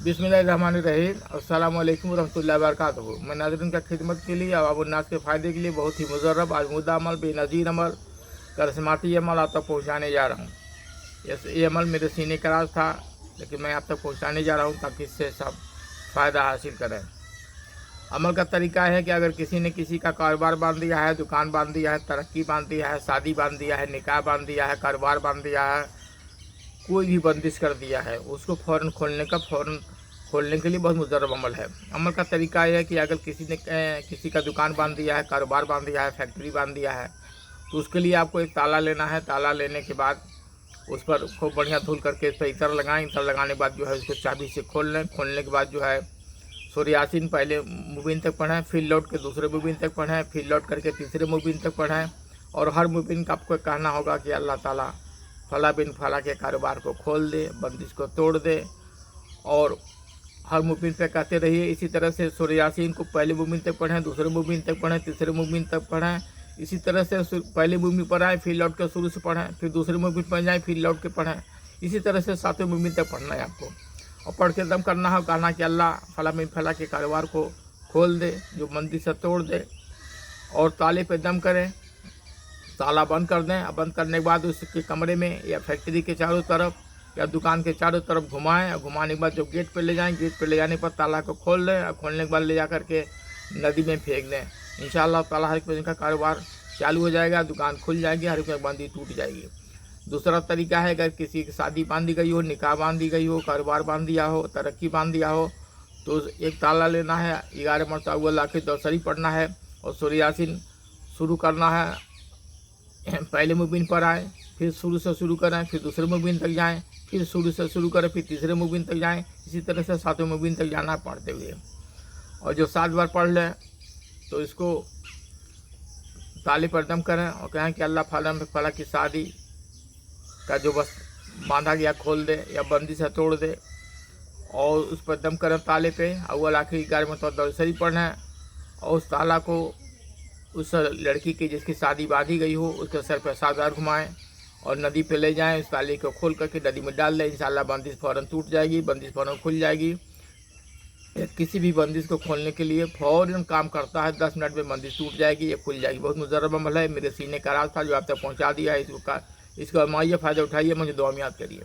बिस्मिल्लाहिर्रहमानिर्रहीम अस्सलाम वालेकुम रहमतुल्लाहि व बरकातुहू। मैं नाज़रीन का खिदमत के लिए अवाबुन्नास के फ़ायदे के लिए बहुत ही मुजर्रब आजमूदा अमल बेनज़ीर अमल करिश्माती अमल आप तक पहुँचाने जा रहा हूँ। ये अमल मेरे सीने का राज था, लेकिन मैं आप तक पहुँचाने जा रहा हूँ ताकि इससे सब फ़ायदा हासिल करें। अमल का तरीका है कि अगर किसी ने किसी का कारोबार बांध दिया है, दुकान बांध दिया है, तरक्की बांध दिया है, शादी बांध दिया है, निकाह बांध दिया है, कारोबार बांध दिया है, कोई भी बंदिश कर दिया है, उसको फ़ौरन खोलने के लिए बहुत मुजर्रब अमल है। अमल का तरीका यह है कि अगर किसी ने किसी का दुकान बांध दिया है, कारोबार बांध दिया है, फैक्ट्री बांध दिया है, तो उसके लिए आपको एक ताला लेना है। ताला लेने के बाद उस पर खूब बढ़िया धुल करके इस पर इतर लगाएं। इतर लगाने के बाद जो है उसको चाबी से खोल लें। खोलने के बाद जो है सूरह यासीन पहले मुबीन तक पढ़ें, फिर लौट के दूसरे मुबीन तक पढ़ें, फिर लौट करके तीसरे मुबीन तक पढ़ें। और हर मुबीन का आपको कहना होगा कि अल्लाह ताला फला बिन फला के कारोबार को खोल दे, बंदिश को तोड़ दे। और हर मुबीन पे कहते रहिए। इसी तरह से सूरह यासीन को पहले मुबीन तक पढ़ें, दूसरे मुबीन तक पढ़ें, तीसरे मुबीन तक पढ़ें। इसी तरह से पहले मुबीन पर आए, फिर लौट कर शुरू से पढ़ें, फिर दूसरे मुबीन पर जाएँ, फिर लौट के पढ़ें। इसी तरह से सातवें मुबीन तक पढ़ना है आपको। और पढ़ के दम करना है, कहना कि अल्लाह फला बिन फला के कारोबार को खोल दे, जो बंदिश से तोड़ दे। और ताले पे दम करें, ताला बंद कर दें। अब बंद करने के बाद उसके कमरे में या फैक्ट्री के चारों तरफ या दुकान के चारों तरफ घुमाएं। और घुमाने के बाद जब गेट पे ले जाएं, गेट पे ले जाने पर ताला को खोल दें। और खोलने के बाद ले जा करके नदी में फेंक दें। इंशाअल्लाह ताला हर एक का कारोबार चालू हो जाएगा, दुकान खुल जाएगी, हर एक बंदी टूट जाएगी। दूसरा तरीका है, अगर किसी की शादी बांधी गई हो, निकाह बांधी गई हो, कारोबार बांध दिया हो, तरक्की बांध दिया हो, तो एक ताला लेना है, 11 मरतबा अव्वल आखिर दौसरी पढ़ना है और सूरह यासीन शुरू करना है। पहले मुबीन पर आए, फिर शुरू से शुरू करें, फिर दूसरे मुबीन तक जाएं, फिर शुरू से शुरू करें, फिर तीसरे मुबीन तक जाएं। इसी तरह से सातवें मुबीन तक जाना पढ़ते हुए। और जो 7 बार पढ़ लें तो इसको ताले पर दम करें और कहें कि अल्लाह फला की शादी का जो बस बांधा गया खोल दे या बंदी से तोड़ दे। और उस पर दम करें ताले पे। अव्वल आखिर 11 में तो दौसरी पढ़ें और उस ताला को उस लड़की की जिसकी शादी बांधी गई हो उसके सर पर 7 बार घुमाएं और नदी पे ले जाएं। उस ताले को खोल करके नदी में डाल दें। इंशाअल्लाह बंदिश फ़ौरन टूट जाएगी, बंदिश फ़ौरन खुल जाएगी। किसी भी बंदिश को खोलने के लिए फ़ौरन काम करता है, 10 मिनट में बंदिश टूट जाएगी, ये खुल जाएगी। बहुत मुजर्रब अमल है, मेरे सीने का राज था जो आप तक पहुँचा दिया है। इसका माइया फ़ायदा उठाइए, मुझे दुआ में याद करिए।